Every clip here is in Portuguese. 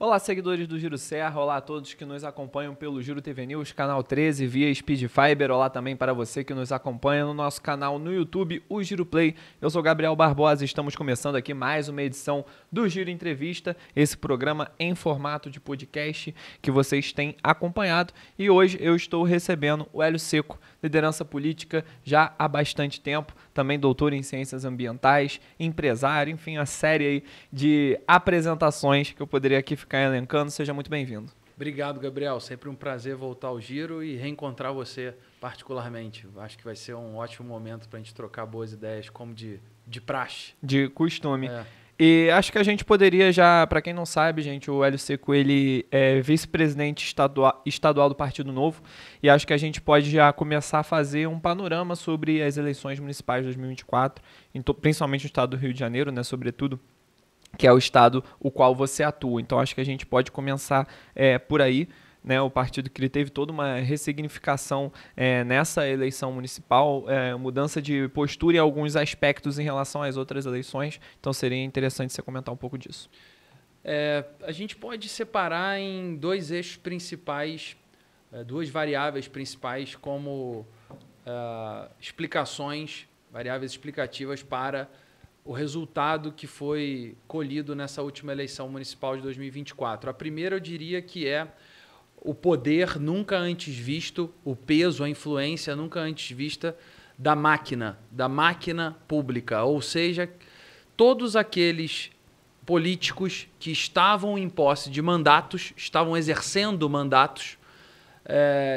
Olá, seguidores do Giro Serra, olá a todos que nos acompanham pelo Giro TV News, canal 13, via Speed Fiber, olá também para você que nos acompanha no nosso canal no YouTube, o Giro Play. Eu sou Gabriel Barbosa e estamos começando aqui mais uma edição do Giro Entrevista, esse programa em formato de podcast que vocês têm acompanhado. E hoje eu estou recebendo o Hélio Secco, liderança política já há bastante tempo, também doutor em ciências ambientais, empresário, enfim, uma série aí de apresentações que eu poderia aqui ficar elencando. Seja muito bem-vindo. Obrigado, Gabriel. Sempre um prazer voltar ao Giro e reencontrar você particularmente. Acho que vai ser um ótimo momento para a gente trocar boas ideias, como de praxe. De costume. E acho que a gente poderia já, para quem não sabe, gente, o Hélio Secco, ele é vice-presidente estadual do Partido Novo, e acho que a gente pode já começar a fazer um panorama sobre as eleições municipais de 2024, principalmente no estado do Rio de Janeiro, né, sobretudo, que é o estado o qual você atua. Então acho que a gente pode começar por aí, né, o partido que ele teve toda uma ressignificação nessa eleição municipal, mudança de postura em alguns aspectos em relação às outras eleições. Então seria interessante você comentar um pouco disso. A gente pode separar em dois eixos principais, duas variáveis principais como variáveis explicativas para o resultado que foi colhido nessa última eleição municipal de 2024. A primeira eu diria que é o poder nunca antes visto, o peso, a influência nunca antes vista da máquina pública, ou seja, todos aqueles políticos que estavam em posse de mandatos, estavam exercendo mandatos,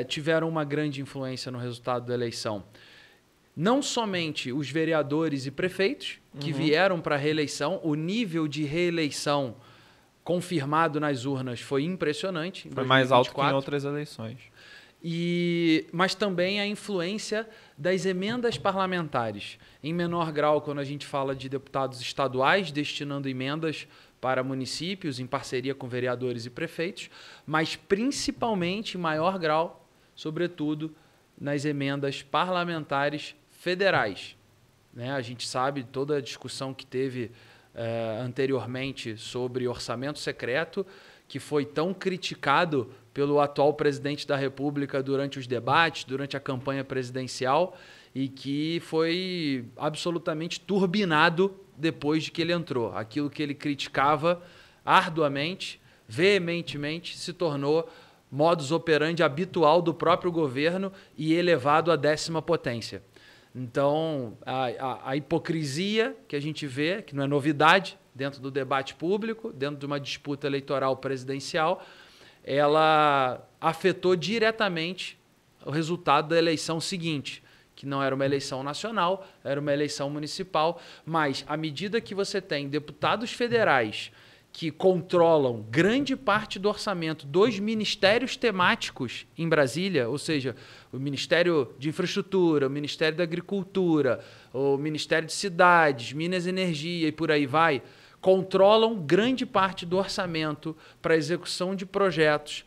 tiveram uma grande influência no resultado da eleição. Não somente os vereadores e prefeitos que vieram para a reeleição, o nível de reeleição confirmado nas urnas foi impressionante. Foi mais alto que em outras eleições. Mas também a influência das emendas parlamentares. Em menor grau, quando a gente fala de deputados estaduais destinando emendas para municípios, em parceria com vereadores e prefeitos, mas principalmente, em maior grau, sobretudo, nas emendas parlamentares federais. A gente sabe toda a discussão que teve anteriormente sobre orçamento secreto, que foi tão criticado pelo atual presidente da República durante os debates, durante a campanha presidencial, e que foi absolutamente turbinado depois de que ele entrou. Aquilo que ele criticava arduamente, veementemente, se tornou modus operandi habitual do próprio governo e elevado à 10ª potência. Então, a hipocrisia que a gente vê, que não é novidade dentro do debate público, dentro de uma disputa eleitoral presidencial, ela afetou diretamente o resultado da eleição seguinte, que não era uma eleição nacional, era uma eleição municipal, mas à medida que você tem deputados federais que controlam grande parte do orçamento dos ministérios temáticos em Brasília, ou seja, o Ministério de Infraestrutura, o Ministério da Agricultura, o Ministério de Cidades, Minas e Energia e por aí vai, controlam grande parte do orçamento para a execução de projetos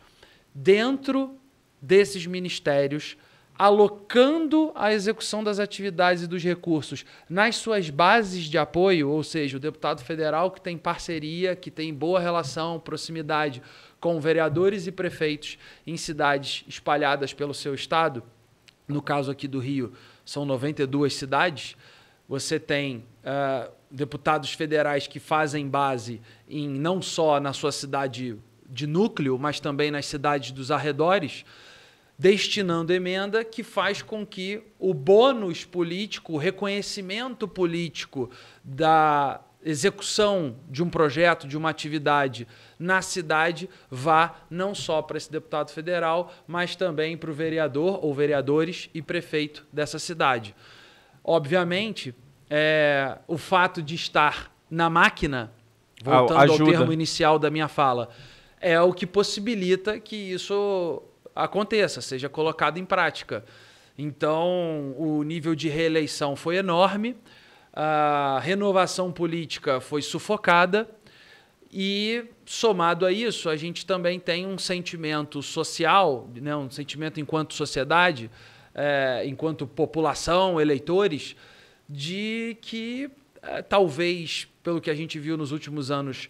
dentro desses ministérios, alocando a execução das atividades e dos recursos nas suas bases de apoio, ou seja, o deputado federal que tem parceria, que tem boa relação, proximidade com vereadores e prefeitos em cidades espalhadas pelo seu estado. No caso aqui do Rio, são 92 cidades. Você tem deputados federais que fazem base não só na sua cidade de núcleo, mas também nas cidades dos arredores, destinando emenda que faz com que o bônus político, o reconhecimento político da execução de um projeto, de uma atividade na cidade, vá não só para esse deputado federal, mas também para o vereador ou vereadores e prefeito dessa cidade. Obviamente, o fato de estar na máquina, voltando ao termo inicial da minha fala, é o que possibilita que isso aconteça, seja colocado em prática. Então, o nível de reeleição foi enorme, a renovação política foi sufocada e, somado a isso, a gente também tem um sentimento social, né, um sentimento enquanto sociedade, enquanto população, eleitores, de que talvez, pelo que a gente viu nos últimos anos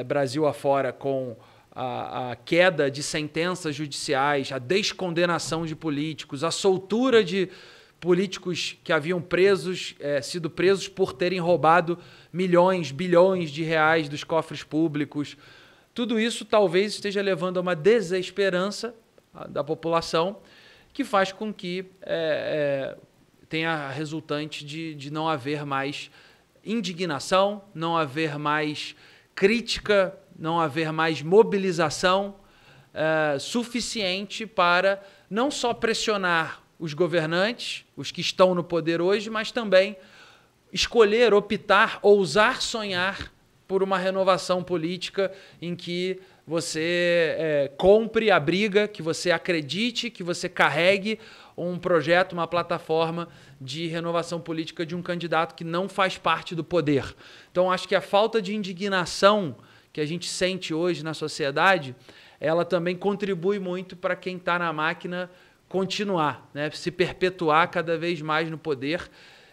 Brasil afora com a queda de sentenças judiciais, a descondenação de políticos, a soltura de políticos que haviam sido presos por terem roubado milhões, bilhões de reais dos cofres públicos. Tudo isso talvez esteja levando a uma desesperança da população, que faz com que tenha a resultante de não haver mais indignação, não haver mais crítica, não haver mais mobilização suficiente para não só pressionar os governantes, os que estão no poder hoje, mas também escolher, optar, ousar sonhar por uma renovação política em que você compre a briga, que você acredite, que você carregue um projeto, uma plataforma de renovação política de um candidato que não faz parte do poder. Então, acho que a falta de indignação que a gente sente hoje na sociedade, ela também contribui muito para quem está na máquina continuar, né? Se perpetuar cada vez mais no poder.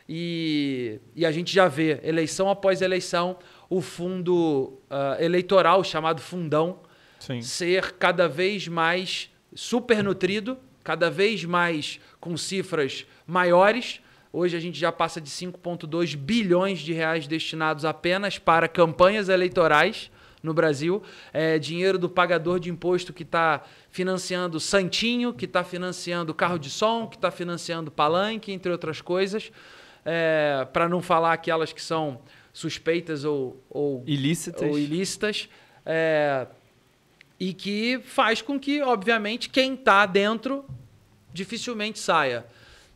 E a gente já vê, eleição após eleição, o fundo eleitoral, chamado fundão, Sim. ser cada vez mais supernutrido, cada vez mais com cifras maiores. Hoje a gente já passa de 5,2 bilhões de reais destinados apenas para campanhas eleitorais no Brasil. É dinheiro do pagador de imposto que está financiando santinho, que está financiando carro de som, que está financiando palanque, entre outras coisas. Para não falar aquelas que são suspeitas ou ilícitas. E que faz com que, obviamente, quem está dentro dificilmente saia.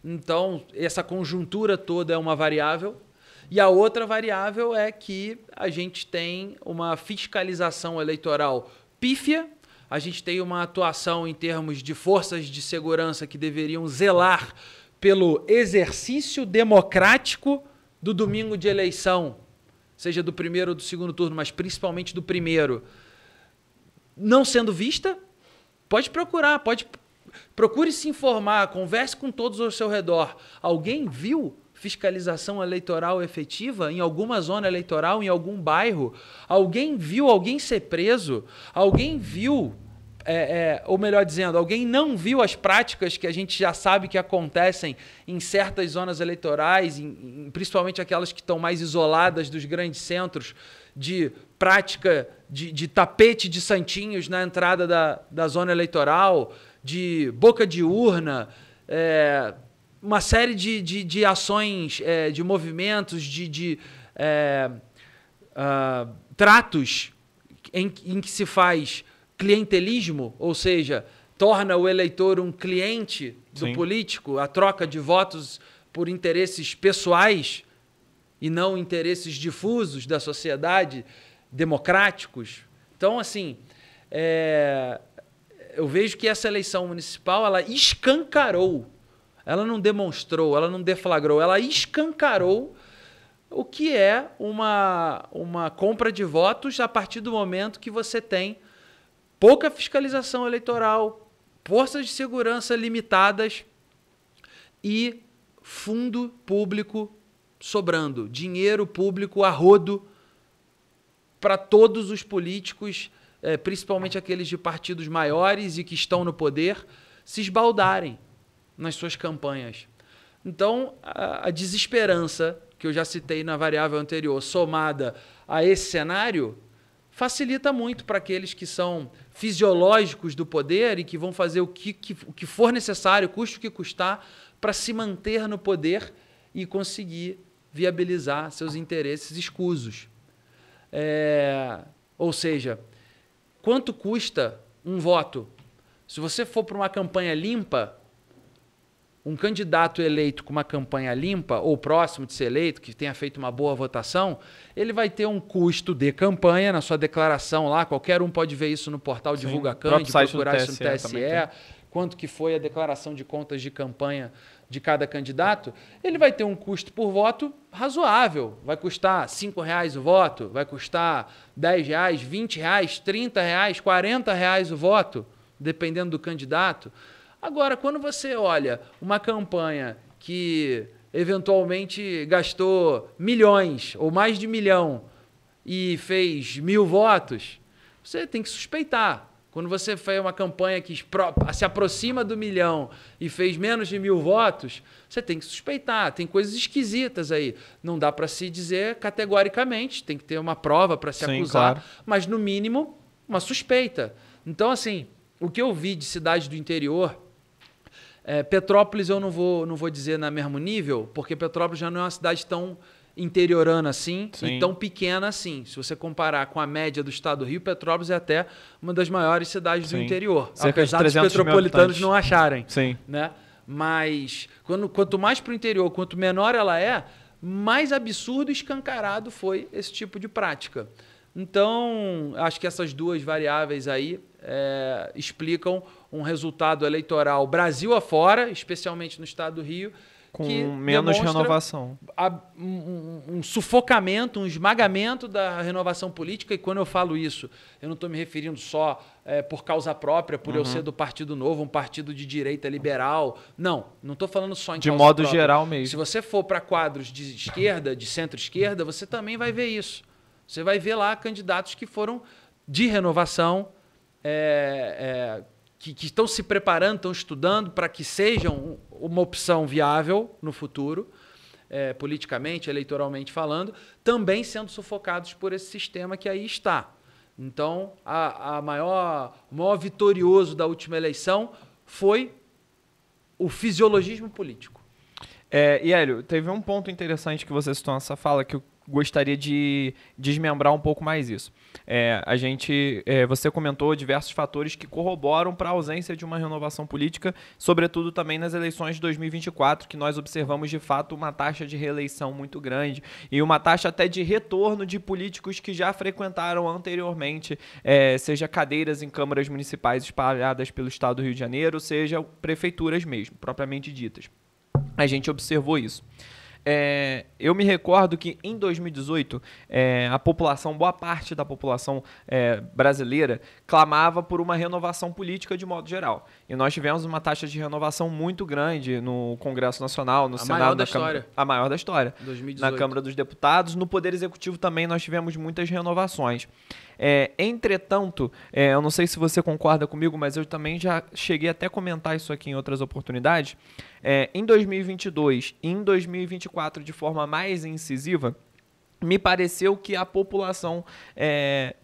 Então, essa conjuntura toda é uma variável. E a outra variável é que a gente tem uma fiscalização eleitoral pífia, a gente tem uma atuação em termos de forças de segurança que deveriam zelar pelo exercício democrático do domingo de eleição, seja do primeiro ou do segundo turno, mas principalmente do primeiro, não sendo vista. Pode procurar, procure se informar, converse com todos ao seu redor. Alguém viu fiscalização eleitoral efetiva em alguma zona eleitoral, em algum bairro? Alguém viu alguém ser preso? Alguém viu, ou melhor dizendo, alguém não viu as práticas que a gente já sabe que acontecem em certas zonas eleitorais, principalmente aquelas que estão mais isoladas dos grandes centros, de prática de tapete de santinhos na entrada da zona eleitoral, de boca de urna, uma série de ações, de movimentos, de tratos em que se faz clientelismo, ou seja, torna o eleitor um cliente do Sim. político, a troca de votos por interesses pessoais e não interesses difusos da sociedade, democráticos. Então, assim, eu vejo que essa eleição municipal, ela escancarou, ela não demonstrou, ela não deflagrou, ela escancarou o que é uma compra de votos a partir do momento que você tem pouca fiscalização eleitoral, forças de segurança limitadas e fundo público sobrando, dinheiro público a rodo para todos os políticos, principalmente aqueles de partidos maiores e que estão no poder, se esbaldarem nas suas campanhas. Então, a desesperança, que eu já citei na variável anterior, somada a esse cenário, facilita muito para aqueles que são fisiológicos do poder e que vão fazer o que for necessário, custe o que custar, para se manter no poder e conseguir viabilizar seus interesses escusos. Ou seja, quanto custa um voto? Se você for para uma campanha limpa, um candidato eleito com uma campanha limpa, ou próximo de ser eleito, que tenha feito uma boa votação, ele vai ter um custo de campanha na sua declaração lá, qualquer um pode ver isso no portal DivulgaCan, procurar isso no TSE, quanto que foi a declaração de contas de campanha de cada candidato. Ele vai ter um custo por voto razoável, vai custar R$5 o voto, vai custar R$10, R$20, R$30, R$40 o voto, dependendo do candidato. Agora, quando você olha uma campanha que eventualmente gastou milhões ou mais de 1 milhão e fez 1.000 votos, você tem que suspeitar. Quando você faz uma campanha que se aproxima do 1 milhão e fez menos de 1.000 votos, você tem que suspeitar. Tem coisas esquisitas aí. Não dá para se dizer categoricamente, tem que ter uma prova para se acusar, claro. Mas, no mínimo, uma suspeita. Então, assim, o que eu vi de cidades do interior... Petrópolis eu não vou dizer no mesmo nível, porque Petrópolis já não é uma cidade tão interiorana assim, sim, e tão pequena assim. Se você comparar com a média do estado do Rio, Petrópolis é até uma das maiores cidades, sim, do interior. Cerca apesar dos petropolitanos não acharem. Sim. Né? Mas quanto mais para o interior, quanto menor ela é, mais absurdo e escancarado foi esse tipo de prática. Então, acho que essas duas variáveis aí explicam um resultado eleitoral Brasil afora, especialmente no estado do Rio, com menos renovação. Um sufocamento, um esmagamento da renovação política. E quando eu falo isso, eu não estou me referindo só por causa própria, por eu ser do Partido Novo, um partido de direita liberal. Não estou falando só em de causa modo própria. geral mesmo. Se você for para quadros de esquerda, de centro-esquerda, você também vai ver isso. Você vai ver lá candidatos que foram de renovação, que estão se preparando, estão estudando para que sejam uma opção viável no futuro, politicamente, eleitoralmente falando, também sendo sufocados por esse sistema que aí está. Então, o maior vitorioso da última eleição foi o fisiologismo político. E, Hélio, teve um ponto interessante que você citou nessa fala que eu gostaria de desmembrar um pouco mais isso. Você comentou diversos fatores que corroboram para a ausência de uma renovação política, sobretudo também nas eleições de 2024, que nós observamos de fato uma taxa de reeleição muito grande e uma taxa até de retorno de políticos que já frequentaram anteriormente, seja cadeiras em câmaras municipais espalhadas pelo estado do Rio de Janeiro, seja prefeituras mesmo, propriamente ditas. A gente observou isso. Eu me recordo que em 2018 boa parte da população brasileira clamava por uma renovação política de modo geral. E nós tivemos uma taxa de renovação muito grande no Congresso Nacional, no Senado, a maior da história, 2018. Na Câmara dos Deputados. No Poder Executivo também nós tivemos muitas renovações. Entretanto, eu não sei se você concorda comigo, mas eu também já cheguei até a comentar isso aqui em outras oportunidades. Em 2022 e em 2024, de forma mais incisiva, me pareceu que a população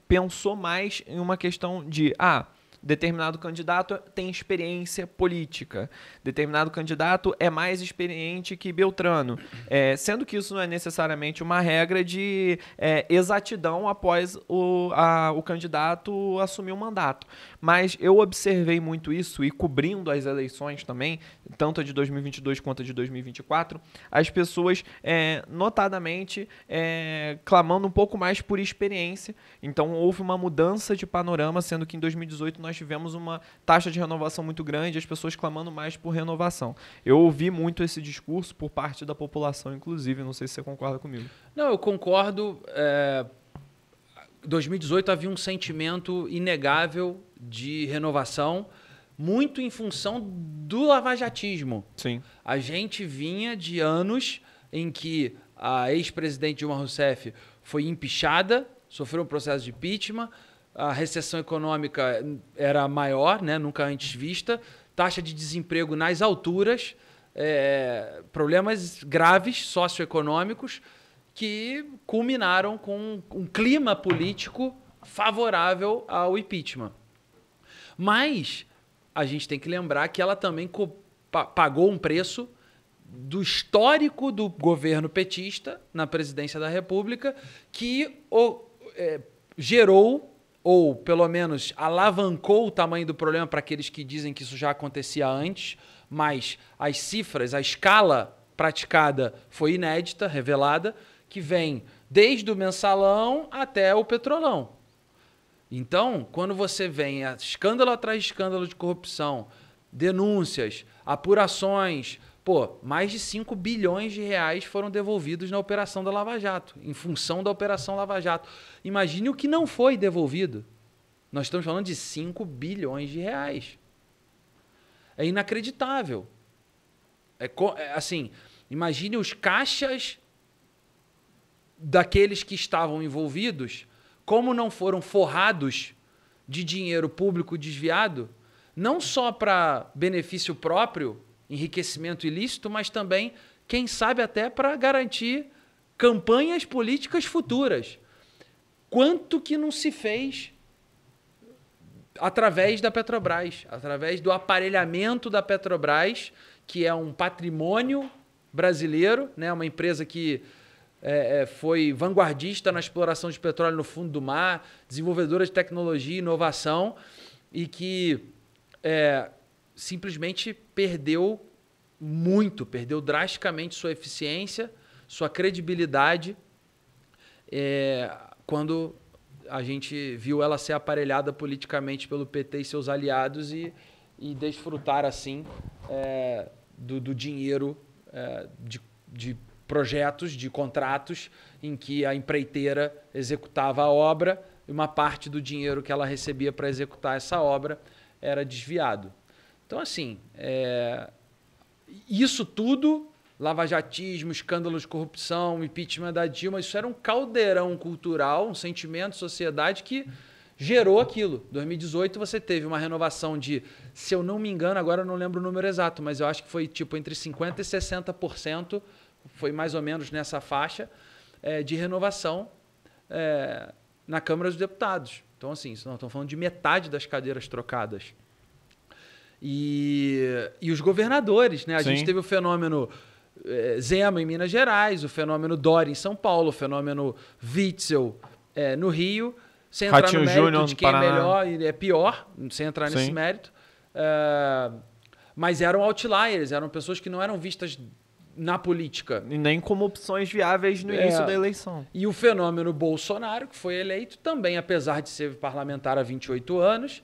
pensou mais em uma questão de... determinado candidato tem experiência política, determinado candidato é mais experiente que Beltrano, sendo que isso não é necessariamente uma regra de exatidão após o candidato assumir o mandato. Mas eu observei muito isso e cobrindo as eleições também, tanto a de 2022 quanto a de 2024, as pessoas notadamente clamando um pouco mais por experiência. Então houve uma mudança de panorama, sendo que em 2018 nós tivemos uma taxa de renovação muito grande, as pessoas clamando mais por renovação. Eu ouvi muito esse discurso por parte da população, inclusive, não sei se você concorda comigo. Não, eu concordo. 2018 havia um sentimento inegável de renovação, muito em função do lavajatismo. Sim. A gente vinha de anos em que a ex-presidente Dilma Rousseff foi empichada, sofreu um processo de impeachment, a recessão econômica era maior, né, nunca antes vista, taxa de desemprego nas alturas, problemas graves socioeconômicos que culminaram com um clima político favorável ao impeachment. Mas a gente tem que lembrar que ela também pagou um preço do histórico do governo petista na presidência da República que gerou, ou pelo menos alavancou o tamanho do problema para aqueles que dizem que isso já acontecia antes, mas as cifras, a escala praticada foi inédita, revelada, que vem desde o mensalão até o petrolão. Então, quando você vem escândalo atrás de escândalo de corrupção, denúncias, apurações, mais de 5 bilhões de reais foram devolvidos na Operação da Lava Jato, em função da Operação Lava Jato. Imagine o que não foi devolvido. Nós estamos falando de 5 bilhões de reais. É inacreditável. Assim, imagine os caixas daqueles que estavam envolvidos, como não foram forrados de dinheiro público desviado, não só para benefício próprio, enriquecimento ilícito, mas também, quem sabe, até para garantir campanhas políticas futuras. Quanto que não se fez através da Petrobras, através do aparelhamento da Petrobras, que é um patrimônio brasileiro, né? Uma empresa que foi vanguardista na exploração de petróleo no fundo do mar, desenvolvedora de tecnologia e inovação, e que simplesmente perdeu drasticamente sua eficiência, sua credibilidade, quando a gente viu ela ser aparelhada politicamente pelo PT e seus aliados e desfrutar, assim, do dinheiro de projetos, de contratos em que a empreiteira executava a obra e uma parte do dinheiro que ela recebia para executar essa obra era desviado. Então, assim, isso tudo, lavajatismo, escândalos de corrupção, impeachment da Dilma, isso era um caldeirão cultural, um sentimento de sociedade que gerou aquilo. Em 2018 você teve uma renovação de, se eu não me engano, agora eu não lembro o número exato, mas eu acho que foi tipo entre 50% e 60%, foi mais ou menos nessa faixa, de renovação na Câmara dos Deputados. Então, assim, nós estamos falando de metade das cadeiras trocadas. E os governadores, né? A gente teve o fenômeno Zema em Minas Gerais, o fenômeno Dória em São Paulo, o fenômeno Witzel no Rio, sem entrar no mérito de quem é melhor e é pior, sem entrar nesse mérito. Mas eram outliers, eram pessoas que não eram vistas na política. E nem como opções viáveis no início da eleição. E o fenômeno Bolsonaro, que foi eleito, também, apesar de ser parlamentar há 28 anos,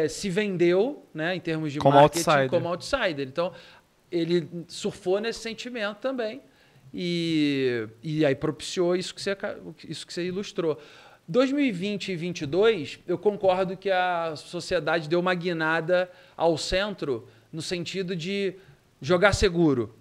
se vendeu, né, em termos de marketing, como outsider. Então, ele surfou nesse sentimento também e aí propiciou isso que você ilustrou. 2020 e 2022, eu concordo que a sociedade deu uma guinada ao centro no sentido de jogar seguro.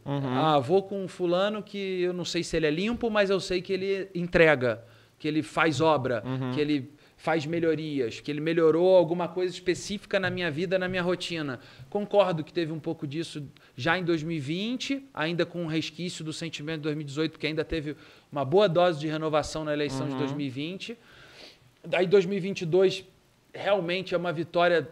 Vou com um fulano que eu não sei se ele é limpo, mas eu sei que ele entrega, que ele faz obra, que ele faz melhorias, que ele melhorou alguma coisa específica na minha vida, na minha rotina. Concordo que teve um pouco disso já em 2020, ainda com um resquício do sentimento de 2018, porque ainda teve uma boa dose de renovação na eleição de 2020. Daí 2022 realmente é uma vitória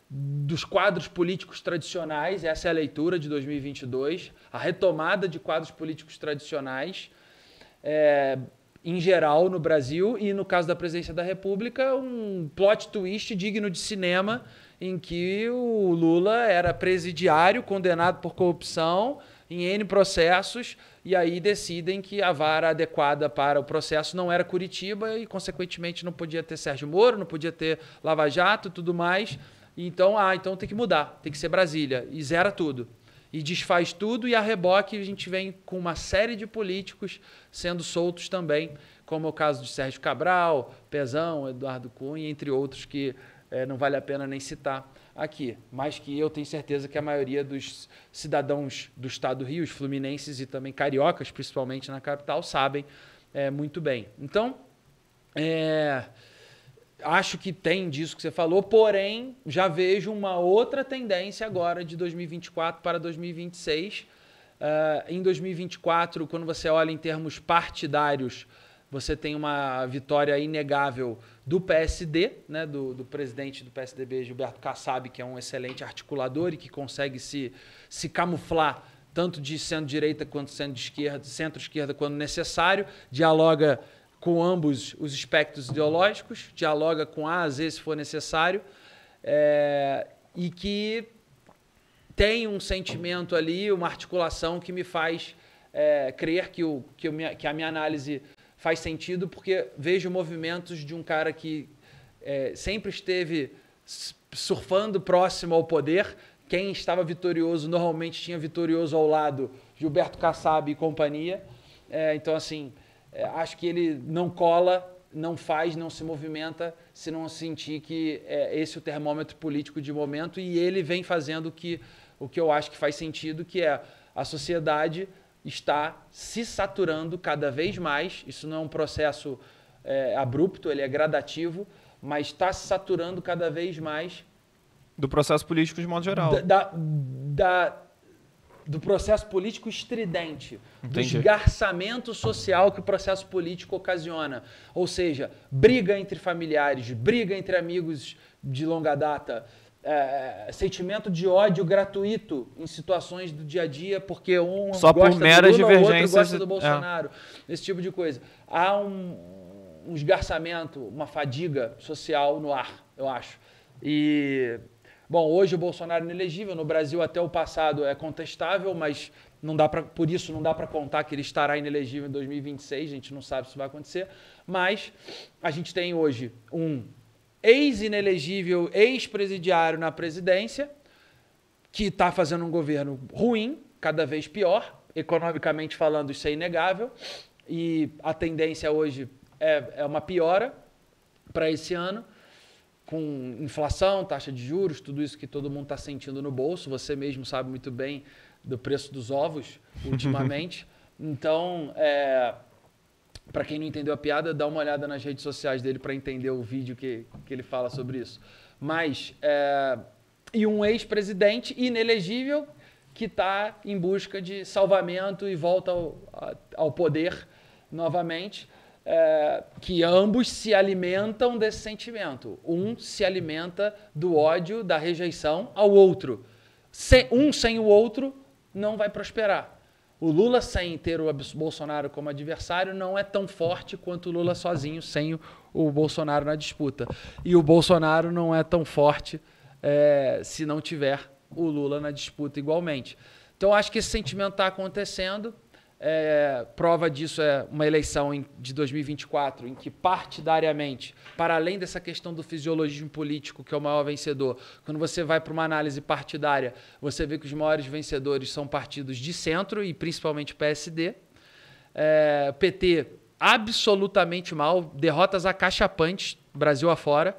dos quadros políticos tradicionais, essa é a leitura de 2022, a retomada de quadros políticos tradicionais, em geral no Brasil, e no caso da presidência da República, um plot twist digno de cinema, em que o Lula era presidiário, condenado por corrupção em N processos, e aí decidem que a vara adequada para o processo não era Curitiba e, consequentemente, não podia ter Sérgio Moro, não podia ter Lava Jato e tudo mais. Então, então tem que mudar, tem que ser Brasília, e zera tudo. E desfaz tudo, e a reboque a gente vem com uma série de políticos sendo soltos também, como é o caso de Sérgio Cabral, Pezão, Eduardo Cunha, entre outros que não vale a pena nem citar aqui. Mas que eu tenho certeza que a maioria dos cidadãos do estado do Rio, os fluminenses e também cariocas, principalmente na capital, sabem muito bem. Então, acho que tem disso que você falou, porém, já vejo uma outra tendência agora de 2024 para 2026. Em 2024, quando você olha em termos partidários, você tem uma vitória inegável do PSD, né, do presidente do PSDB, Gilberto Kassab, que é um excelente articulador e que consegue se camuflar tanto de centro-direita quanto centro-esquerda quando necessário, dialoga com ambos os espectros ideológicos, dialoga com A a Z se for necessário, e que tem um sentimento ali, uma articulação que me faz crer que a minha análise faz sentido, porque vejo movimentos de um cara que sempre esteve surfando próximo ao poder. Quem estava vitorioso normalmente tinha vitorioso ao lado Gilberto Kassab e companhia. Então, assim, acho que ele não cola, não faz, não se movimenta se não sentir que esse é o termômetro político de momento, e ele vem fazendo o que eu acho que faz sentido, que é a sociedade está se saturando cada vez mais. Isso não é um processo abrupto, ele é gradativo, mas está se saturando cada vez mais. Do processo político de modo geral. Do processo político estridente, Entendi. do esgarçamento social que o processo político ocasiona. Ou seja, briga entre familiares, briga entre amigos de longa data, sentimento de ódio gratuito em situações do dia a dia, porque um só gosta por meras do Lula, o outro divergências, gosta do Bolsonaro, esse tipo de coisa. Há um esgarçamento, uma fadiga social no ar, eu acho. E... Bom, hoje o Bolsonaro é inelegível, no Brasil até o passado é contestável, mas por isso não dá para contar que ele estará inelegível em 2026, a gente não sabe se vai acontecer, mas a gente tem hoje um ex-inelegível, ex-presidiário na presidência, que está fazendo um governo ruim, cada vez pior, economicamente falando isso é inegável, e a tendência hoje é uma piora para esse ano, com inflação, taxa de juros, tudo isso que todo mundo está sentindo no bolso. Você mesmo sabe muito bem do preço dos ovos ultimamente. Então, para quem não entendeu a piada, dá uma olhada nas redes sociais dele para entender o vídeo que ele fala sobre isso. Mas, e um ex-presidente inelegível que está em busca de salvamento e volta ao poder novamente. Que ambos se alimentam desse sentimento. Um se alimenta do ódio, da rejeição ao outro. Um sem o outro não vai prosperar. O Lula sem ter o Bolsonaro como adversário não é tão forte quanto o Lula sozinho sem o Bolsonaro na disputa. E o Bolsonaro não é tão forte se não tiver o Lula na disputa igualmente. Então acho que esse sentimento está acontecendo. Prova disso é uma eleição de 2024 em que partidariamente, para além dessa questão do fisiologismo político, que é o maior vencedor, quando você vai para uma análise partidária, você vê que os maiores vencedores são partidos de centro e principalmente o PSD. PT absolutamente mal, derrotas acachapantes, Brasil afora,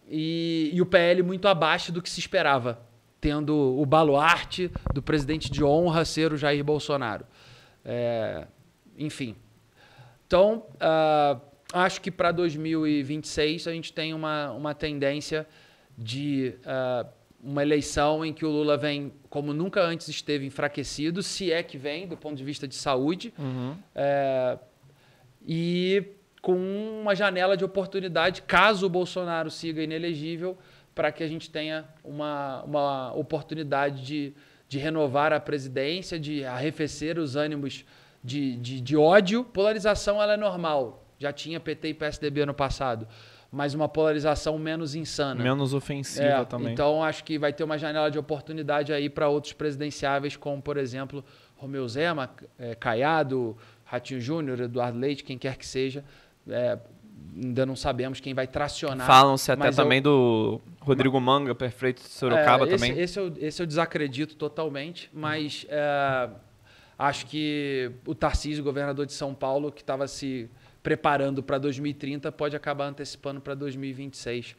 e o PL muito abaixo do que se esperava, tendo o baluarte do presidente de honra ser o Jair Bolsonaro. Enfim. Então, acho que para 2026 a gente tem uma tendência de uma eleição em que o Lula vem, como nunca antes esteve, enfraquecido, se é que vem, do ponto de vista de saúde, e com uma janela de oportunidade, caso o Bolsonaro siga inelegível, para que a gente tenha uma oportunidade de renovar a presidência, de arrefecer os ânimos de ódio. Polarização ela é normal. Já tinha PT e PSDB no passado. Mas uma polarização menos insana. Menos ofensiva também. Então, acho que vai ter uma janela de oportunidade aí para outros presidenciáveis, como, por exemplo, Romeu Zema, Caiado, Ratinho Júnior, Eduardo Leite, quem quer que seja. Ainda não sabemos quem vai tracionar. Falam-se até também do Rodrigo Manga, prefeito de Sorocaba também. Esse eu desacredito totalmente, mas acho que o Tarcísio, governador de São Paulo, que estava se preparando para 2030, pode acabar antecipando para 2026,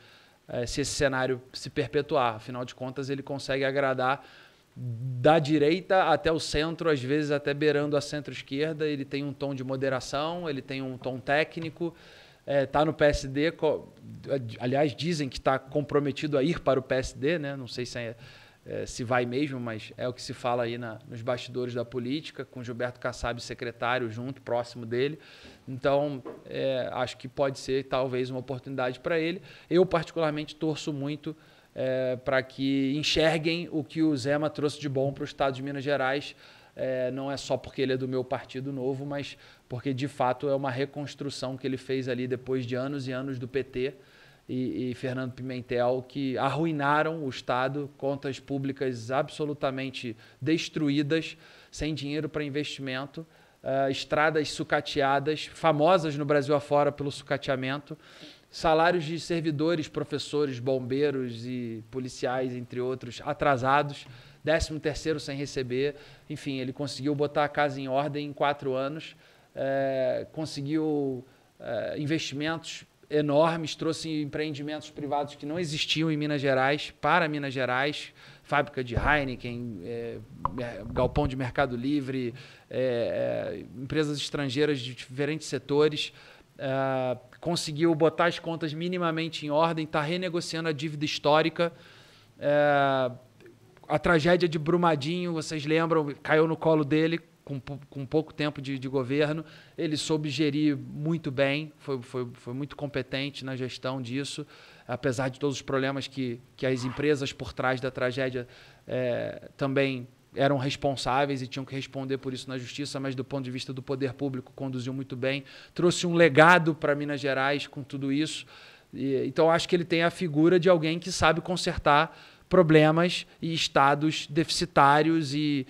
se esse cenário se perpetuar. Afinal de contas, ele consegue agradar da direita até o centro, às vezes até beirando a centro-esquerda. Ele tem um tom de moderação, ele tem um tom técnico. Está no PSD, aliás, dizem que está comprometido a ir para o PSD, né? Não sei se vai mesmo, mas é o que se fala aí nos bastidores da política, com Gilberto Kassab, secretário, junto, próximo dele. Então, acho que pode ser talvez uma oportunidade para ele. Eu, particularmente, torço muito para que enxerguem o que o Zema trouxe de bom para o estado de Minas Gerais. Não é só porque ele é do meu partido novo, mas porque, de fato, é uma reconstrução que ele fez ali depois de anos e anos do PT e Fernando Pimentel, que arruinaram o Estado, contas públicas absolutamente destruídas, sem dinheiro para investimento, estradas sucateadas, famosas no Brasil afora pelo sucateamento, salários de servidores, professores, bombeiros e policiais, entre outros, atrasados, 13º sem receber. Enfim, ele conseguiu botar a casa em ordem em 4 anos, conseguiu investimentos enormes, trouxe empreendimentos privados que não existiam em Minas Gerais para Minas Gerais, fábrica de Heineken, galpão de Mercado Livre, empresas estrangeiras de diferentes setores. Conseguiu botar as contas minimamente em ordem, está renegociando a dívida histórica. A tragédia de Brumadinho, vocês lembram, caiu no colo dele com pouco tempo de governo. Ele soube gerir muito bem, foi muito competente na gestão disso, apesar de todos os problemas que as empresas por trás da tragédia também eram responsáveis e tinham que responder por isso na justiça, mas do ponto de vista do poder público conduziu muito bem, trouxe um legado para Minas Gerais com tudo isso. Então acho que ele tem a figura de alguém que sabe consertar problemas e estados deficitários e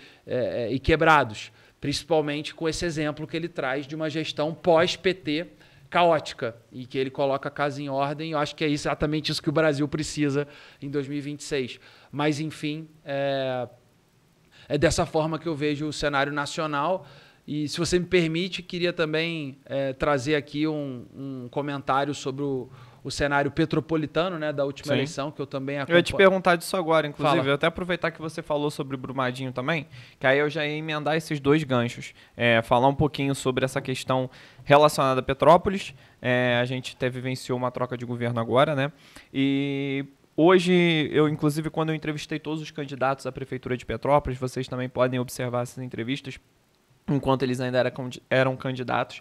quebrados, principalmente com esse exemplo que ele traz de uma gestão pós-PT caótica e que ele coloca a casa em ordem. Eu acho que é exatamente isso que o Brasil precisa em 2026. Mas, enfim, é dessa forma que eu vejo o cenário nacional. E, se você me permite, queria também trazer aqui um comentário sobre o cenário petropolitano, né, da última eleição, que eu também acompanho. Eu ia te perguntar disso agora, inclusive. Fala. Eu até aproveitar que você falou sobre Brumadinho também, que aí eu já ia emendar esses dois ganchos. Falar um pouquinho sobre essa questão relacionada a Petrópolis. A gente até vivenciou uma troca de governo agora, né? E hoje, inclusive, quando eu entrevistei todos os candidatos à Prefeitura de Petrópolis, vocês também podem observar essas entrevistas, enquanto eles ainda eram candidatos,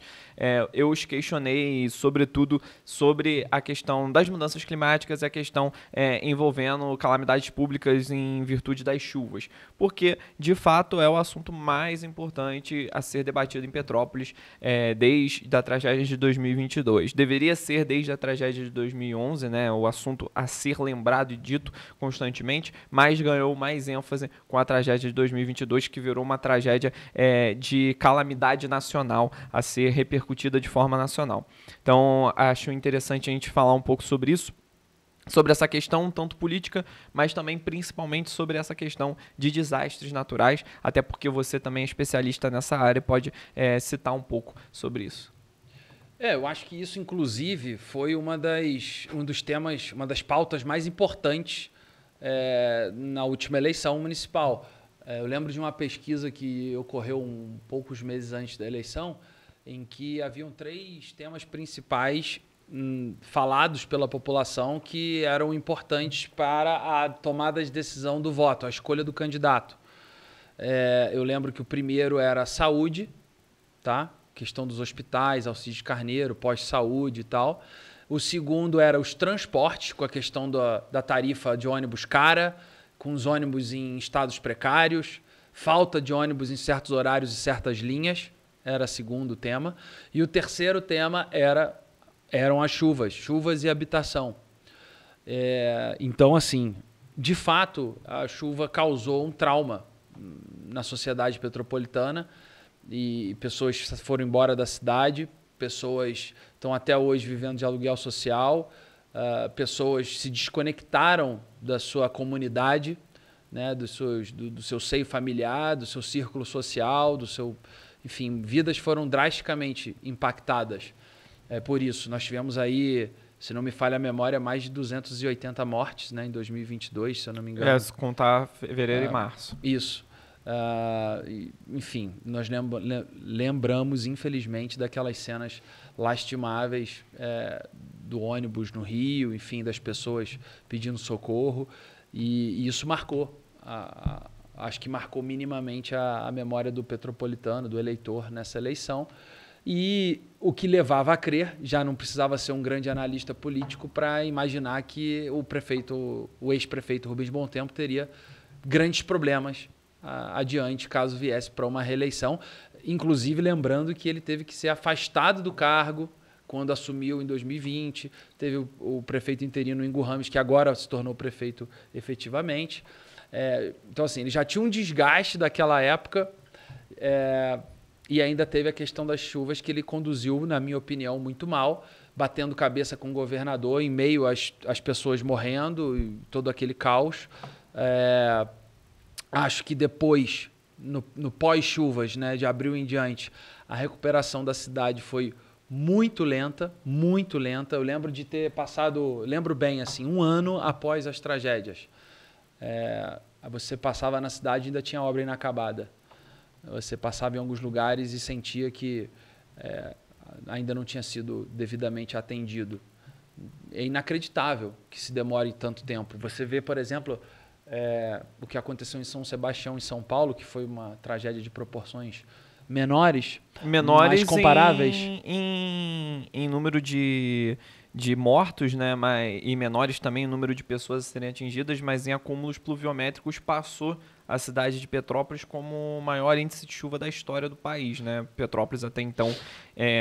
eu os questionei, sobretudo, sobre a questão das mudanças climáticas e a questão envolvendo calamidades públicas em virtude das chuvas, porque, de fato, é o assunto mais importante a ser debatido em Petrópolis desde a tragédia de 2022. Deveria ser desde a tragédia de 2011, né, o assunto a ser lembrado e dito constantemente, mas ganhou mais ênfase com a tragédia de 2022, que virou uma tragédia de calamidade nacional a ser repercutida de forma nacional. Então, acho interessante a gente falar um pouco sobre isso, sobre essa questão tanto política, mas também principalmente sobre essa questão de desastres naturais, até porque você também é especialista nessa área e pode citar um pouco sobre isso. Eu acho que isso, inclusive, foi um dos temas, uma das pautas mais importantes na última eleição municipal. Eu lembro de uma pesquisa que ocorreu poucos meses antes da eleição, em que haviam 3 temas principais falados pela população que eram importantes para a tomada de decisão do voto, a escolha do candidato. Eu lembro que o primeiro era a saúde, tá? Questão dos hospitais, Alcides Carneiro, pós-saúde e tal. O segundo era os transportes, com a questão da tarifa de ônibus cara, com os ônibus em estados precários, falta de ônibus em certos horários e certas linhas, era o segundo tema. E o terceiro tema eram as chuvas e habitação. Então, assim, de fato, a chuva causou um trauma na sociedade petropolitana e pessoas foram embora da cidade, pessoas estão até hoje vivendo de aluguel social, pessoas se desconectaram da sua comunidade, né, do seu seio familiar, do seu círculo social, enfim, vidas foram drasticamente impactadas. Por isso, nós tivemos aí, se não me falha a memória, mais de 280 mortes, né, em 2022, se eu não me engano. Se contar fevereiro e março. Isso. Enfim, nós lembramos, infelizmente, daquelas cenas lastimáveis do ônibus no Rio, enfim, das pessoas pedindo socorro, e isso marcou, acho que marcou minimamente a memória do petropolitano, do eleitor nessa eleição, e o que levava a crer, já não precisava ser um grande analista político para imaginar que o ex-prefeito Rubens Bom Tempo teria grandes problemas adiante caso viesse para uma reeleição, inclusive lembrando que ele teve que ser afastado do cargo quando assumiu em 2020, teve o prefeito interino Ingo Ramos, que agora se tornou prefeito efetivamente. Então, assim, ele já tinha um desgaste daquela época e ainda teve a questão das chuvas que ele conduziu, na minha opinião, muito mal, batendo cabeça com o governador em meio às pessoas morrendo e todo aquele caos. Acho que depois, no pós-chuvas, né, de abril em diante, a recuperação da cidade foi muito lenta, muito lenta. Eu lembro de ter passado, lembro bem, assim, 1 ano após as tragédias. Aí você passava na cidade e ainda tinha obra inacabada. Você passava em alguns lugares e sentia que ainda não tinha sido devidamente atendido. É inacreditável que se demore tanto tempo. Você vê, por exemplo, o que aconteceu em São Sebastião, em São Paulo, que foi uma tragédia de proporções menores mas comparáveis. Em número de mortos, né? E menores também em número de pessoas a serem atingidas, mas em acúmulos pluviométricos passou a cidade de Petrópolis como o maior índice de chuva da história do país, né? Petrópolis até então,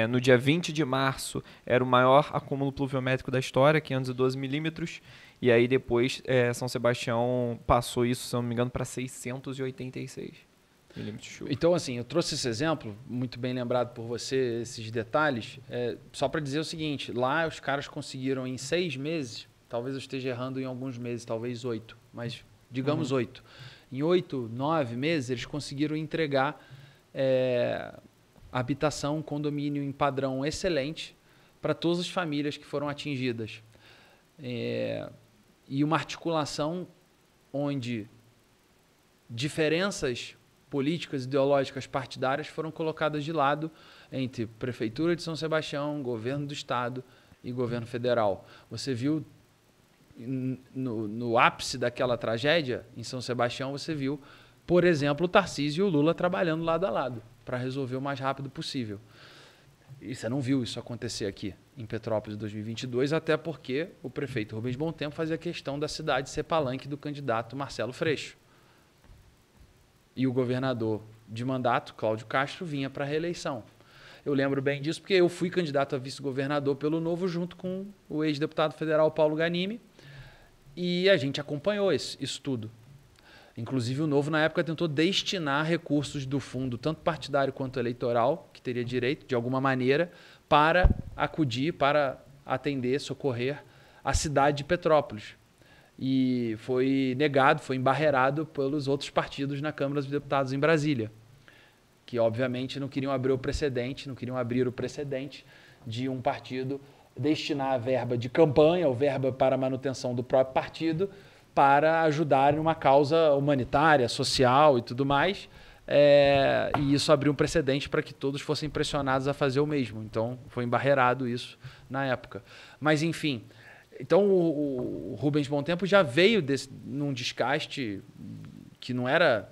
no dia 20 de março, era o maior acúmulo pluviométrico da história, 512 milímetros, e aí depois São Sebastião passou isso, se não me engano, para 686 milímetros de chuva. Então, assim, eu trouxe esse exemplo, muito bem lembrado por você, esses detalhes, só para dizer o seguinte, lá os caras conseguiram em 6 meses, talvez eu esteja errando em alguns meses, talvez 8, mas digamos 8. Em 8, 9 meses, eles conseguiram entregar habitação, condomínio em padrão excelente para todas as famílias que foram atingidas. E uma articulação onde diferenças políticas, ideológicas, partidárias foram colocadas de lado entre Prefeitura de São Sebastião, Governo do Estado e Governo Federal. Você viu no ápice daquela tragédia, em São Sebastião, você viu, por exemplo, o Tarcísio e o Lula trabalhando lado a lado para resolver o mais rápido possível. E você não viu isso acontecer aqui em Petrópolis em 2022, até porque o prefeito Rubens Bontempo fazia questão da cidade ser palanque do candidato Marcelo Freixo. E o governador de mandato, Cláudio Castro, vinha para a reeleição. Eu lembro bem disso porque eu fui candidato a vice-governador pelo Novo junto com o ex-deputado federal Paulo Ganimi e a gente acompanhou isso tudo. Inclusive o Novo, na época, tentou destinar recursos do fundo, tanto partidário quanto eleitoral, que teria direito, de alguma maneira, para acudir, para atender, socorrer a cidade de Petrópolis. E foi negado, foi embarreirado pelos outros partidos na Câmara dos Deputados em Brasília, que obviamente não queriam abrir o precedente de um partido destinar a verba de campanha ou verba para a manutenção do próprio partido para ajudar em uma causa humanitária, social e tudo mais, e isso abriu um precedente para que todos fossem pressionados a fazer o mesmo. Então foi embarreirado isso na época. Mas enfim... Então, o Rubens Bontempo já veio num desgaste que não era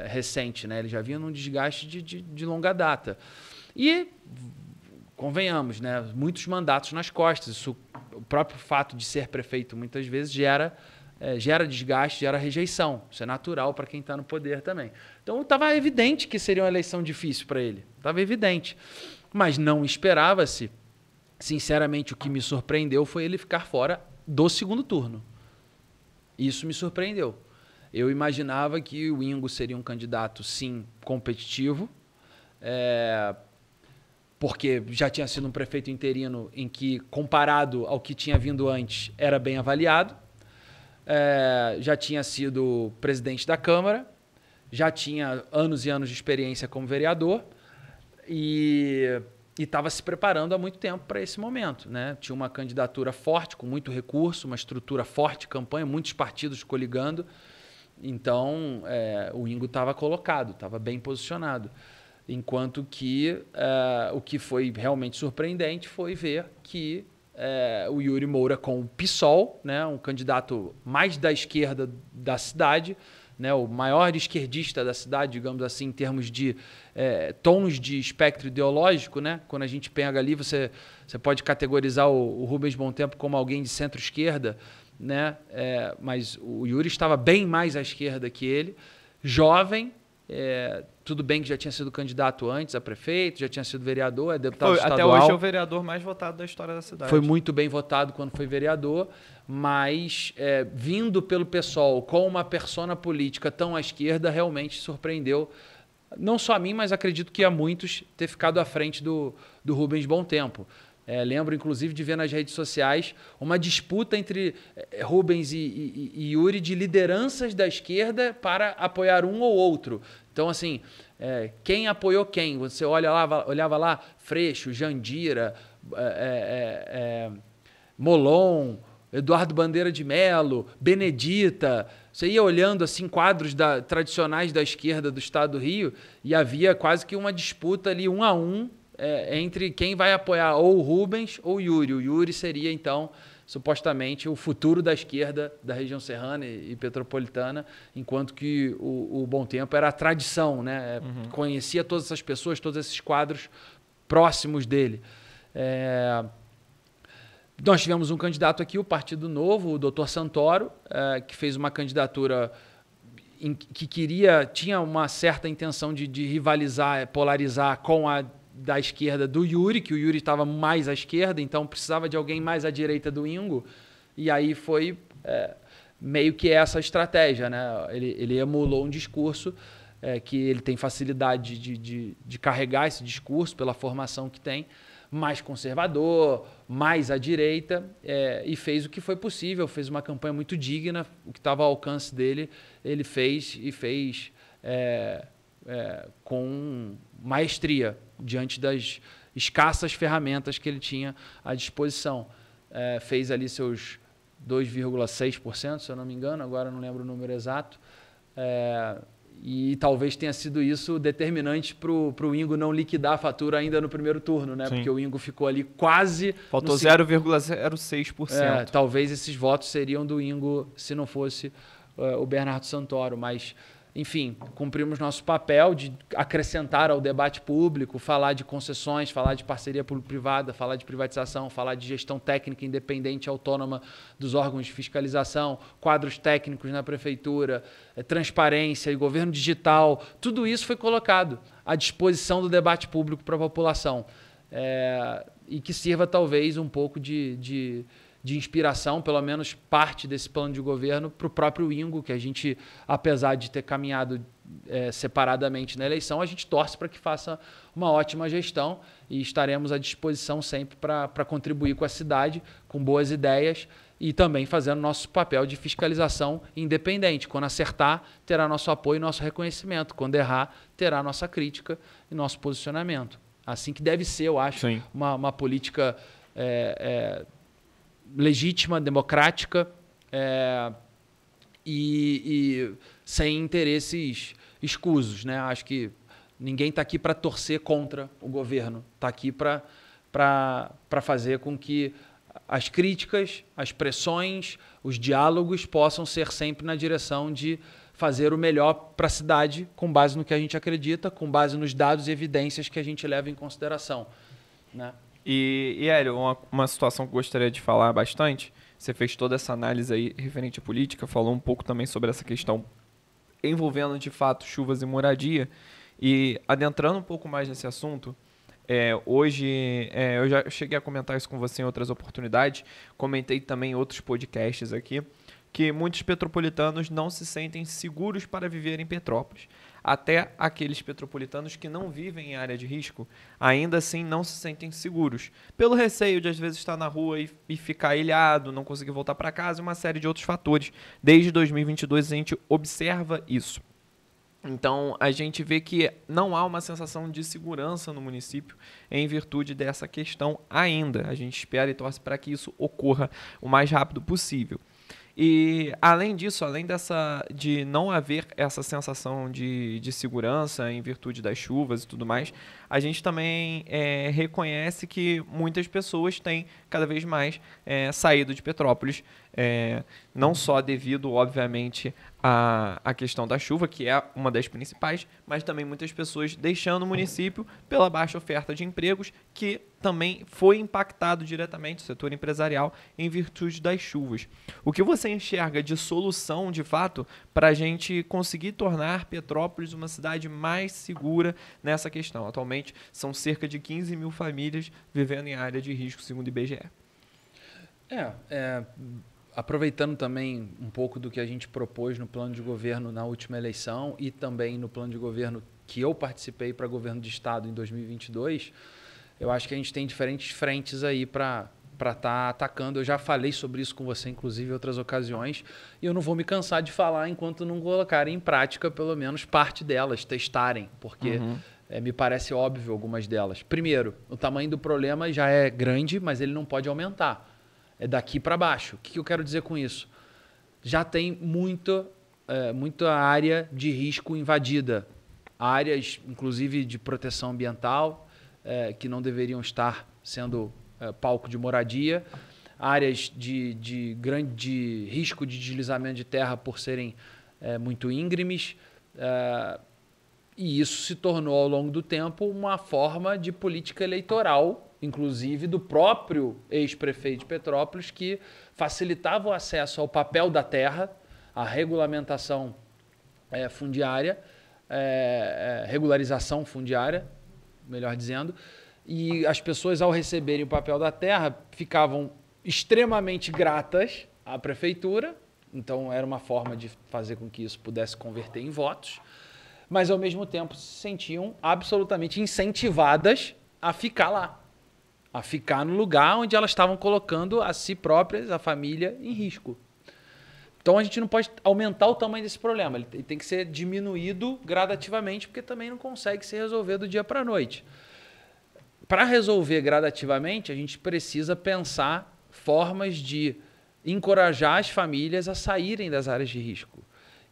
recente, né? Ele já vinha num desgaste de longa data. E, convenhamos, né? Muitos mandatos nas costas. Isso, o próprio fato de ser prefeito, muitas vezes, gera desgaste, gera rejeição. Isso é natural para quem está no poder também. Então, estava evidente que seria uma eleição difícil para ele. Estava evidente. Mas não esperava-se. Sinceramente, o que me surpreendeu foi ele ficar fora do segundo turno. Isso me surpreendeu. Eu imaginava que o Ingo seria um candidato, sim, competitivo, porque já tinha sido um prefeito interino em que, comparado ao que tinha vindo antes, era bem avaliado. Já tinha sido presidente da Câmara, já tinha anos e anos de experiência como vereador e estava se preparando há muito tempo para esse momento, né? Tinha uma candidatura forte, com muito recurso, uma estrutura forte de campanha, muitos partidos coligando. Então, o Ingo estava colocado, estava bem posicionado. Enquanto que o que foi realmente surpreendente foi ver que o Yuri Moura com o PSOL, né? Um candidato mais da esquerda da cidade, né, o maior esquerdista da cidade, digamos assim, em termos de tons de espectro ideológico, né? Quando a gente pega ali, você pode categorizar o Rubens Bontempo como alguém de centro-esquerda, né? Mas o Yuri estava bem mais à esquerda que ele, jovem, tudo bem que já tinha sido candidato antes a prefeito, já tinha sido vereador, deputado estadual. Até hoje é o vereador mais votado da história da cidade. Foi muito bem votado quando foi vereador, mas vindo pelo PSOL com uma persona política tão à esquerda, realmente surpreendeu, não só a mim, mas acredito que a muitos, ter ficado à frente do Rubens Bontempo. Lembro, inclusive, de ver nas redes sociais uma disputa entre Rubens e Yuri de lideranças da esquerda para apoiar um ou outro. Então, assim, quem apoiou quem? Você olhava lá, Freixo, Jandira, Molon, Eduardo Bandeira de Melo, Benedita. Você ia olhando assim quadros tradicionais da esquerda do estado do Rio e havia quase que uma disputa ali 1 a 1 entre quem vai apoiar ou o Rubens ou o Yuri. O Yuri seria, então, supostamente o futuro da esquerda da região serrana e petropolitana, enquanto que o Bom Tempo era a tradição, né? Conhecia todas essas pessoas, todos esses quadros próximos dele. Nós tivemos um candidato aqui, o Partido Novo, o Dr. Santoro, que fez uma candidatura que tinha uma certa intenção de rivalizar, polarizar com a da esquerda do Yuri, que o Yuri estava mais à esquerda, então precisava de alguém mais à direita do Ingo, e aí foi meio que essa estratégia, né? Ele emulou um discurso que ele tem facilidade de carregar esse discurso pela formação que tem, mais conservador, mais à direita, e fez o que foi possível, fez uma campanha muito digna, o que estava ao alcance dele, ele fez e fez com maestria, diante das escassas ferramentas que ele tinha à disposição. Fez ali seus 2,6%, se eu não me engano, agora não lembro o número exato, e talvez tenha sido isso determinante para o Ingo não liquidar a fatura ainda no primeiro turno, né? Porque o Ingo ficou ali quase... Faltou 0,06%. Talvez esses votos seriam do Ingo se não fosse o Bernardo Santoro, mas... Enfim, cumprimos nosso papel de acrescentar ao debate público, falar de concessões, falar de parceria público-privada, falar de privatização, falar de gestão técnica independente e autônoma dos órgãos de fiscalização, quadros técnicos na prefeitura, transparência e governo digital. Tudo isso foi colocado à disposição do debate público para a população. E que sirva talvez um pouco de inspiração, pelo menos parte desse plano de governo, para o próprio Ingo, que a gente, apesar de ter caminhado separadamente na eleição, a gente torce para que faça uma ótima gestão e estaremos à disposição sempre para contribuir com a cidade, com boas ideias e também fazendo nosso papel de fiscalização independente. Quando acertar, terá nosso apoio e nosso reconhecimento. Quando errar, terá nossa crítica e nosso posicionamento. Assim que deve ser, eu acho, uma política... legítima, democrática e sem interesses escusos, né? Acho que ninguém está aqui para torcer contra o governo, está aqui para fazer com que as críticas, as pressões, os diálogos possam ser sempre na direção de fazer o melhor para a cidade com base no que a gente acredita, com base nos dados e evidências que a gente leva em consideração, né? E Hélio, uma situação que eu gostaria de falar bastante, você fez toda essa análise aí referente à política, falou um pouco também sobre essa questão envolvendo de fato chuvas e moradia, e adentrando um pouco mais nesse assunto, hoje eu já cheguei a comentar isso com você em outras oportunidades, comentei também em outros podcasts aqui, que muitos petropolitanos não se sentem seguros para viver em Petrópolis. Até aqueles petropolitanos que não vivem em área de risco, ainda assim não se sentem seguros, pelo receio de às vezes estar na rua e ficar ilhado, não conseguir voltar para casa e uma série de outros fatores. Desde 2022 a gente observa isso. Então a gente vê que não há uma sensação de segurança no município em virtude dessa questão ainda. A gente espera e torce para que isso ocorra o mais rápido possível. E, além disso, além de não haver essa sensação de segurança em virtude das chuvas e tudo mais, a gente também reconhece que muitas pessoas têm cada vez mais saído de Petrópolis, não só devido, obviamente, à questão da chuva, que é uma das principais, mas também muitas pessoas deixando o município pela baixa oferta de empregos, que também foi impactado diretamente o setor empresarial em virtude das chuvas. O que você enxerga de solução, de fato, para a gente conseguir tornar Petrópolis uma cidade mais segura nessa questão? Atualmente, são cerca de 15 mil famílias vivendo em área de risco, segundo o IBGE. Aproveitando também um pouco do que a gente propôs no plano de governo na última eleição e também no plano de governo que eu participei para governo de estado em 2022, eu acho que a gente tem diferentes frentes aí para estar atacando. Eu já falei sobre isso com você, inclusive, em outras ocasiões, e eu não vou me cansar de falar enquanto não colocarem em prática, pelo menos, parte delas, testarem, porque me parece óbvio algumas delas. Primeiro, o tamanho do problema já é grande, mas ele não pode aumentar. é daqui para baixo. O que eu quero dizer com isso? Já tem muita área de risco invadida. Áreas, inclusive, de proteção ambiental, que não deveriam estar sendo palco de moradia. Áreas de grande risco de deslizamento de terra por serem muito íngremes. E isso se tornou, ao longo do tempo, uma forma de política eleitoral, inclusive do próprio ex-prefeito de Petrópolis, que facilitava o acesso ao papel da terra, à regulamentação fundiária, regularização fundiária, melhor dizendo, e as pessoas, ao receberem o papel da terra, ficavam extremamente gratas à prefeitura, então era uma forma de fazer com que isso pudesse converter em votos, mas ao mesmo tempo se sentiam absolutamente incentivadas a ficar lá, a ficar no lugar onde elas estavam colocando a si próprias, a família, em risco. Então a gente não pode aumentar o tamanho desse problema, ele tem que ser diminuído gradativamente, porque também não consegue se resolver do dia para a noite. Para resolver gradativamente, a gente precisa pensar formas de encorajar as famílias a saírem das áreas de risco.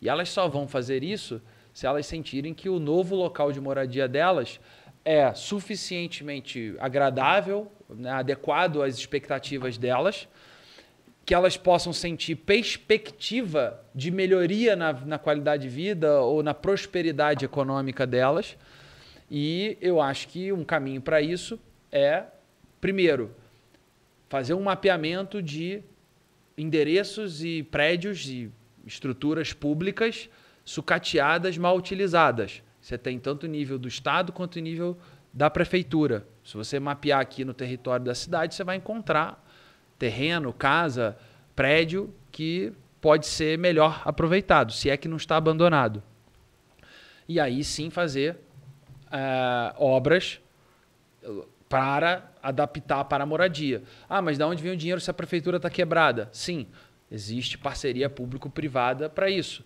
E elas só vão fazer isso se elas sentirem que o novo local de moradia delas é suficientemente agradável, né, adequado às expectativas delas, que elas possam sentir perspectiva de melhoria na qualidade de vida ou na prosperidade econômica delas. E eu acho que um caminho para isso é, primeiro, fazer um mapeamento de endereços e prédios e estruturas públicas sucateadas, mal utilizadas. Você tem tanto o nível do Estado quanto o nível da prefeitura. Se você mapear aqui no território da cidade, você vai encontrar terreno, casa, prédio que pode ser melhor aproveitado, se é que não está abandonado. E aí sim fazer obras para adaptar para a moradia. Ah, mas de onde vem o dinheiro se a prefeitura está quebrada? Sim, existe parceria público-privada para isso.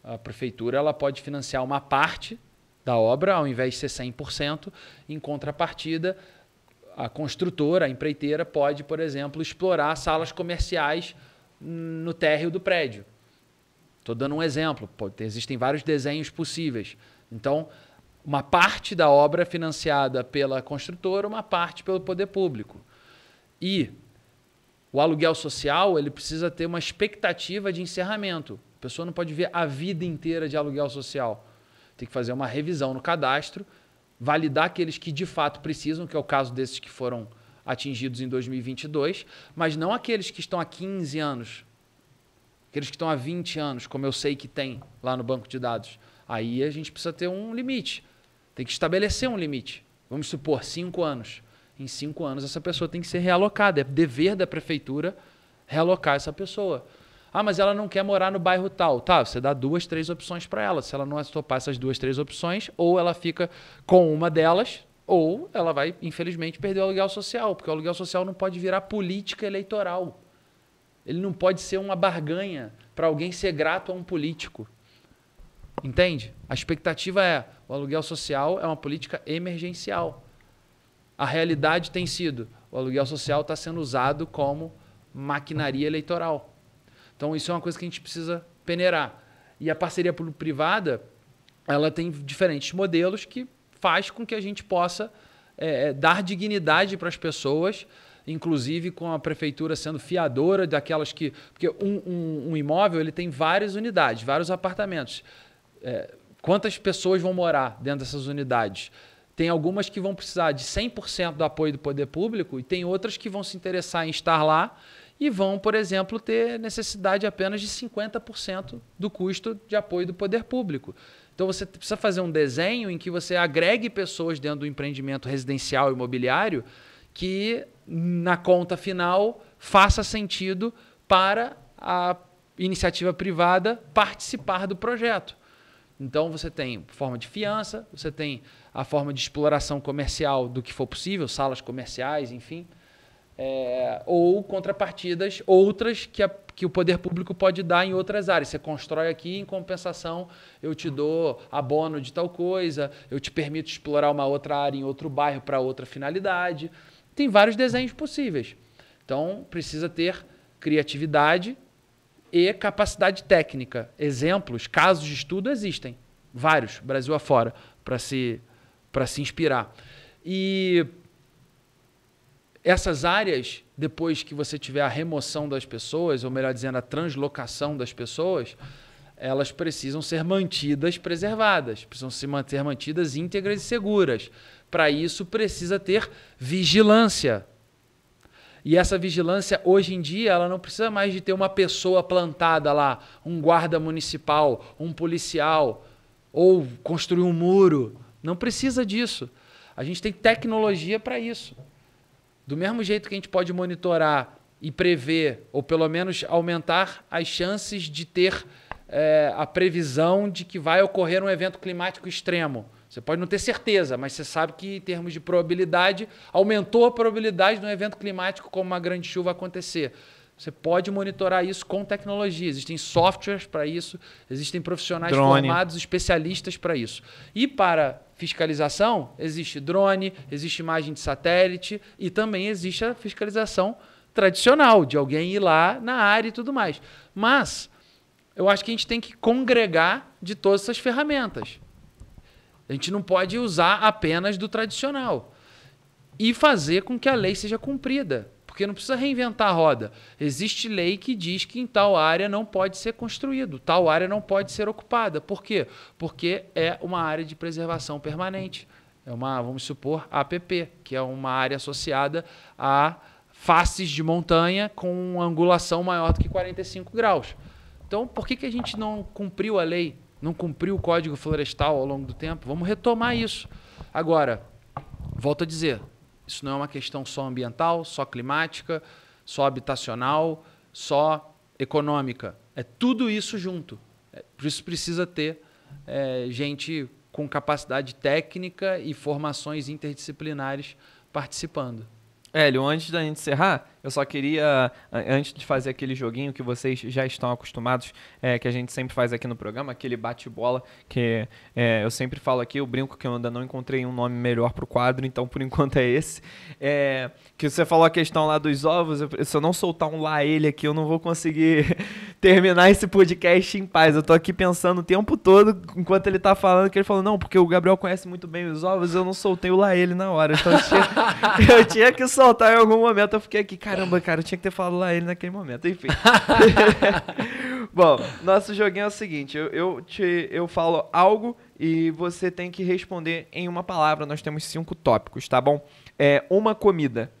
A prefeitura ela pode financiar uma parte da obra, ao invés de ser 100%, em contrapartida, a construtora, a empreiteira, pode, por exemplo, explorar salas comerciais no térreo do prédio. Estou dando um exemplo, existem vários desenhos possíveis. Então, uma parte da obra é financiada pela construtora, uma parte pelo poder público. E o aluguel social ele precisa ter uma expectativa de encerramento. A pessoa não pode ver a vida inteira de aluguel social. Tem que fazer uma revisão no cadastro, validar aqueles que de fato precisam, que é o caso desses que foram atingidos em 2022, mas não aqueles que estão há 15 anos, aqueles que estão há 20 anos, como eu sei que tem lá no banco de dados. Aí a gente precisa ter um limite, tem que estabelecer um limite. Vamos supor, 5 anos. Em 5 anos essa pessoa tem que ser realocada, é dever da prefeitura realocar essa pessoa. Ah, mas ela não quer morar no bairro tal. Tá, você dá 2, 3 opções para ela. Se ela não topar essas 2, 3 opções, ou ela fica com uma delas, ou ela vai, infelizmente, perder o aluguel social, porque o aluguel social não pode virar política eleitoral. Ele não pode ser uma barganha para alguém ser grato a um político. Entende? A expectativa é, o aluguel social é uma política emergencial. A realidade tem sido, o aluguel social está sendo usado como maquinaria eleitoral. Então, isso é uma coisa que a gente precisa peneirar. E a parceria público-privada, ela tem diferentes modelos que faz com que a gente possa dar dignidade para as pessoas, inclusive com a prefeitura sendo fiadora daquelas que... Porque um imóvel ele tem várias unidades, vários apartamentos. Quantas pessoas vão morar dentro dessas unidades? Tem algumas que vão precisar de 100% do apoio do poder público e tem outras que vão se interessar em estar lá e vão, por exemplo, ter necessidade apenas de 50% do custo de apoio do poder público. Então você precisa fazer um desenho em que você agregue pessoas dentro do empreendimento residencial e imobiliário que, na conta final, faça sentido para a iniciativa privada participar do projeto. Então você tem forma de fiança, você tem a forma de exploração comercial do que for possível, salas comerciais, enfim, ou contrapartidas outras que o poder público pode dar em outras áreas. Você constrói aqui, em compensação, eu te dou abono de tal coisa, eu te permito explorar uma outra área em outro bairro para outra finalidade. Tem vários desenhos possíveis. Então, precisa ter criatividade e capacidade técnica. Exemplos, casos de estudo existem. Vários, Brasil afora, para se inspirar. E essas áreas, depois que você tiver a remoção das pessoas, ou melhor dizendo, a translocação das pessoas, elas precisam ser mantidas preservadas, precisam se manter mantidas íntegras e seguras. Para isso, precisa ter vigilância. E essa vigilância, hoje em dia, ela não precisa mais de ter uma pessoa plantada lá, um guarda municipal, um policial, ou construir um muro. Não precisa disso. A gente tem tecnologia para isso. Do mesmo jeito que a gente pode monitorar e prever, ou pelo menos aumentar as chances de ter a previsão de que vai ocorrer um evento climático extremo. Você pode não ter certeza, mas você sabe que em termos de probabilidade, aumentou a probabilidade de um evento climático como uma grande chuva acontecer. Você pode monitorar isso com tecnologia. Existem softwares para isso, existem profissionais formados, especialistas para isso. E para fiscalização, existe drone, existe imagem de satélite e também existe a fiscalização tradicional, de alguém ir lá na área e tudo mais. Mas eu acho que a gente tem que congregar de todas essas ferramentas. A gente não pode usar apenas do tradicional e fazer com que a lei seja cumprida, porque não precisa reinventar a roda. Existe lei que diz que em tal área não pode ser construído, tal área não pode ser ocupada. Por quê? Porque é uma área de preservação permanente. É uma, vamos supor, APP, que é uma área associada a faces de montanha com uma angulação maior do que 45 graus. Então, por que a gente não cumpriu a lei? Não cumpriu o Código Florestal ao longo do tempo? Vamos retomar isso. Agora, volto a dizer, isso não é uma questão só ambiental, só climática, só habitacional, só econômica. É tudo isso junto. Por isso precisa ter gente com capacidade técnica e formações interdisciplinares participando. Hélio, antes da gente encerrar, eu só queria, antes de fazer aquele joguinho que vocês já estão acostumados, que a gente sempre faz aqui no programa, aquele bate-bola, que eu sempre falo aqui, eu brinco que eu ainda não encontrei um nome melhor para o quadro, então por enquanto é esse. Que você falou a questão lá dos ovos, se eu não soltar um lá ele aqui, eu não vou conseguir terminar esse podcast em paz. Eu tô aqui pensando o tempo todo, enquanto ele tá falando, que ele falou, não, porque o Gabriel conhece muito bem os ovos, eu não soltei o lá ele na hora, então eu tinha que soltar em algum momento, eu fiquei aqui, caramba, cara, eu tinha que ter falado lá ele naquele momento, enfim. Bom, nosso joguinho é o seguinte, eu falo algo e você tem que responder em uma palavra, nós temos 5 tópicos, tá bom? Uma comida.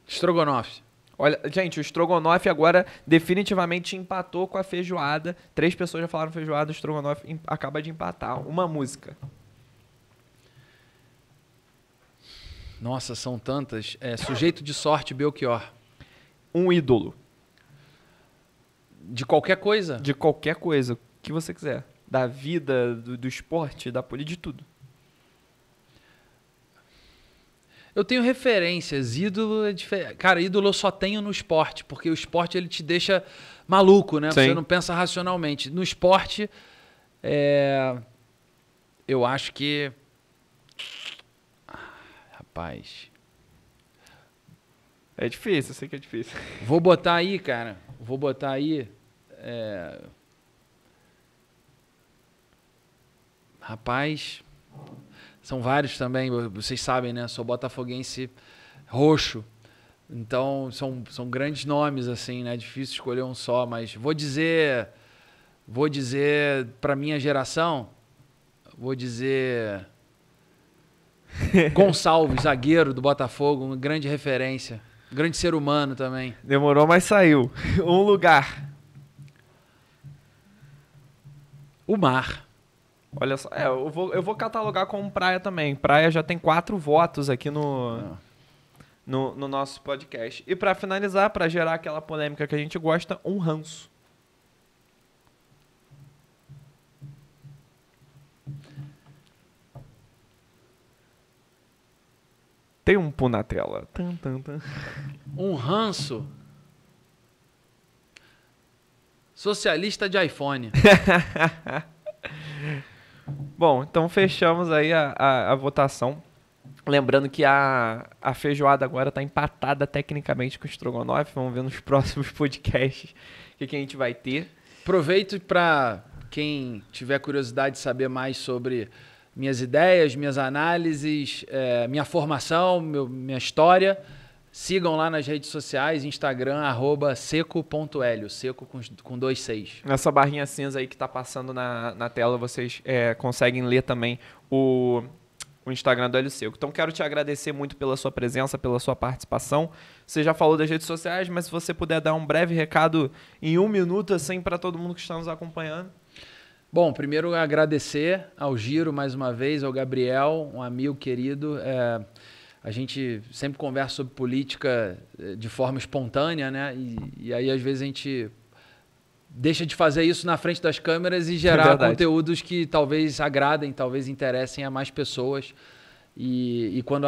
Estrogonofe. Olha, gente, o estrogonofe agora definitivamente empatou com a feijoada. 3 pessoas já falaram feijoada, o estrogonofe acaba de empatar. Uma música. Nossa, são tantas. Sujeito de sorte, Belchior. Um ídolo. De qualquer coisa? De qualquer coisa, o que você quiser. Da vida, do esporte, da política, de tudo. Eu tenho referências. Ídolo é diferente. Cara, ídolo eu só tenho no esporte, porque o esporte ele te deixa maluco, né? Sim. Você não pensa racionalmente. No esporte, eu acho que... Rapaz... É difícil, eu sei que é difícil. Vou botar aí, cara. Vou botar aí... Rapaz... São vários também, vocês sabem, né? Sou botafoguense roxo. Então, são grandes nomes, assim, né? Difícil escolher um só, mas vou dizer para minha geração, vou dizer Gonçalves, zagueiro do Botafogo, uma grande referência. Um grande ser humano também. Demorou, mas saiu. Um lugar. O mar. Olha só, eu vou catalogar como praia também. Praia já tem 4 votos aqui no nosso podcast. E para finalizar, para gerar aquela polêmica que a gente gosta, um ranço. Tem um pu na tela. Um ranço. Socialista de iPhone. Bom, então fechamos aí a votação. Lembrando que a feijoada agora está empatada tecnicamente com o estrogonofe. Vamos ver nos próximos podcasts o que a gente vai ter. Aproveito para quem tiver curiosidade de saber mais sobre minhas ideias, minhas análises, minha formação, minha história. Sigam lá nas redes sociais, Instagram, @seco.helio, seco com 2 Cs. Nessa barrinha cinza aí que está passando na tela, vocês conseguem ler também o Instagram do Hélio Seco. Então, quero te agradecer muito pela sua presença, pela sua participação. Você já falou das redes sociais, mas se você puder dar um breve recado em 1 minuto, assim, para todo mundo que está nos acompanhando. Bom, primeiro agradecer ao Giro mais uma vez, ao Gabriel, um amigo querido. A gente sempre conversa sobre política de forma espontânea, né? E aí, às vezes, a gente deixa de fazer isso na frente das câmeras e gerar conteúdos que talvez agradem, talvez interessem a mais pessoas. E quando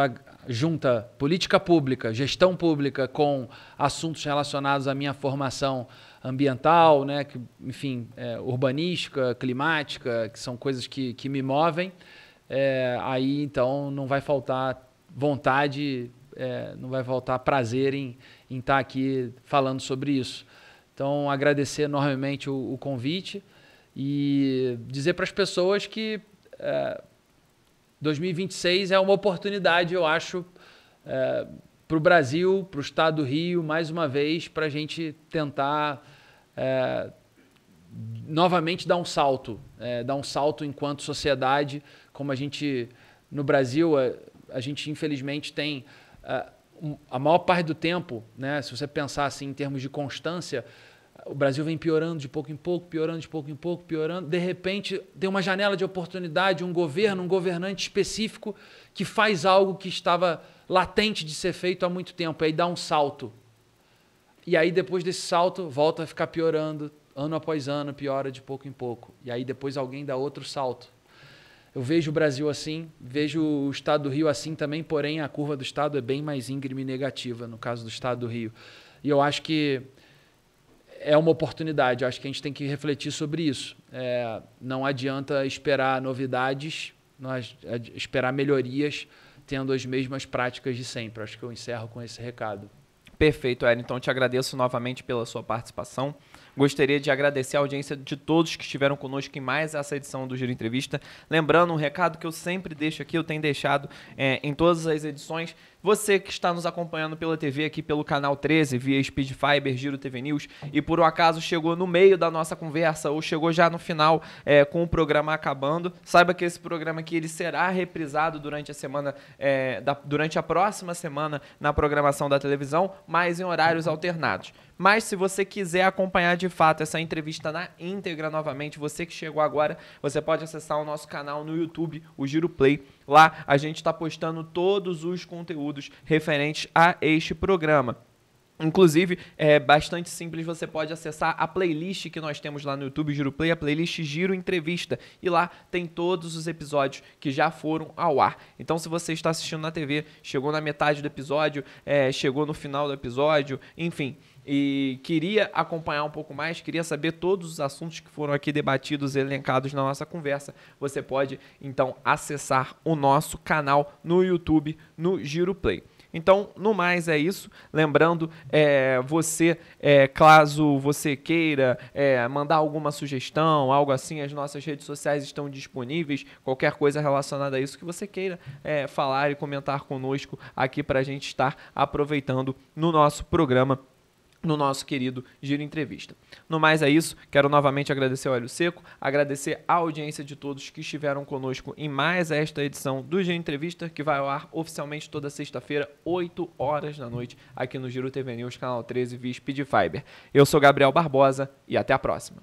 junta política pública, gestão pública com assuntos relacionados à minha formação ambiental, né, enfim, urbanística, climática, que são coisas que me movem, aí então não vai faltar vontade, não vai faltar prazer em estar aqui falando sobre isso. Então, agradecer enormemente o convite e dizer para as pessoas que 2026 é uma oportunidade, eu acho, para o Brasil, para o estado do Rio, mais uma vez, para a gente tentar novamente dar um salto enquanto sociedade, como a gente, no Brasil, a gente infelizmente tem a maior parte do tempo, né, se você pensar assim em termos de constância, o Brasil vem piorando de pouco em pouco, piorando de pouco em pouco, piorando. De repente, tem uma janela de oportunidade, um governante específico que faz algo que estava latente de ser feito há muito tempo. Aí dá um salto. E aí, depois desse salto, volta a ficar piorando, ano após ano, piora de pouco em pouco. E aí, depois alguém dá outro salto. Eu vejo o Brasil assim, vejo o estado do Rio assim também, porém a curva do estado é bem mais íngreme e negativa, no caso do estado do Rio. E eu acho que é uma oportunidade, eu acho que a gente tem que refletir sobre isso. Não adianta esperar novidades, esperar melhorias tendo as mesmas práticas de sempre. Acho que eu encerro com esse recado. Perfeito, Hélio. Então, te agradeço novamente pela sua participação. Gostaria de agradecer a audiência de todos que estiveram conosco em mais essa edição do Giro Entrevista. Lembrando, um recado que eu sempre deixo aqui, eu tenho deixado em todas as edições. Você que está nos acompanhando pela TV aqui pelo canal 13, via Speed Fiber, Giro TV News, e por um acaso chegou no meio da nossa conversa ou chegou já no final com o programa acabando, saiba que esse programa aqui ele será reprisado durante a semana, durante a próxima semana na programação da televisão, mas em horários alternados. Mas se você quiser acompanhar de fato essa entrevista na íntegra novamente, você que chegou agora, você pode acessar o nosso canal no YouTube, o Giro Play. Lá a gente está postando todos os conteúdos referentes a este programa. Inclusive, é bastante simples, você pode acessar a playlist que nós temos lá no YouTube, Giro Play, a playlist Giro Entrevista. E lá tem todos os episódios que já foram ao ar. Então, se você está assistindo na TV, chegou na metade do episódio, chegou no final do episódio, enfim, e queria acompanhar um pouco mais, queria saber todos os assuntos que foram aqui debatidos e elencados na nossa conversa, você pode, então, acessar o nosso canal no YouTube, no Giro Play. Então, no mais é isso. Lembrando, caso você queira mandar alguma sugestão, algo assim, as nossas redes sociais estão disponíveis. Qualquer coisa relacionada a isso que você queira falar e comentar conosco aqui para a gente estar aproveitando no nosso programa, no nosso querido Giro Entrevista. No mais é isso, quero novamente agradecer ao Hélio Seco, agradecer a audiência de todos que estiveram conosco em mais esta edição do Giro Entrevista, que vai ao ar oficialmente toda sexta-feira, 8 horas da noite, aqui no Giro TV News, canal 13, via Speed Fiber. Eu sou Gabriel Barbosa e até a próxima.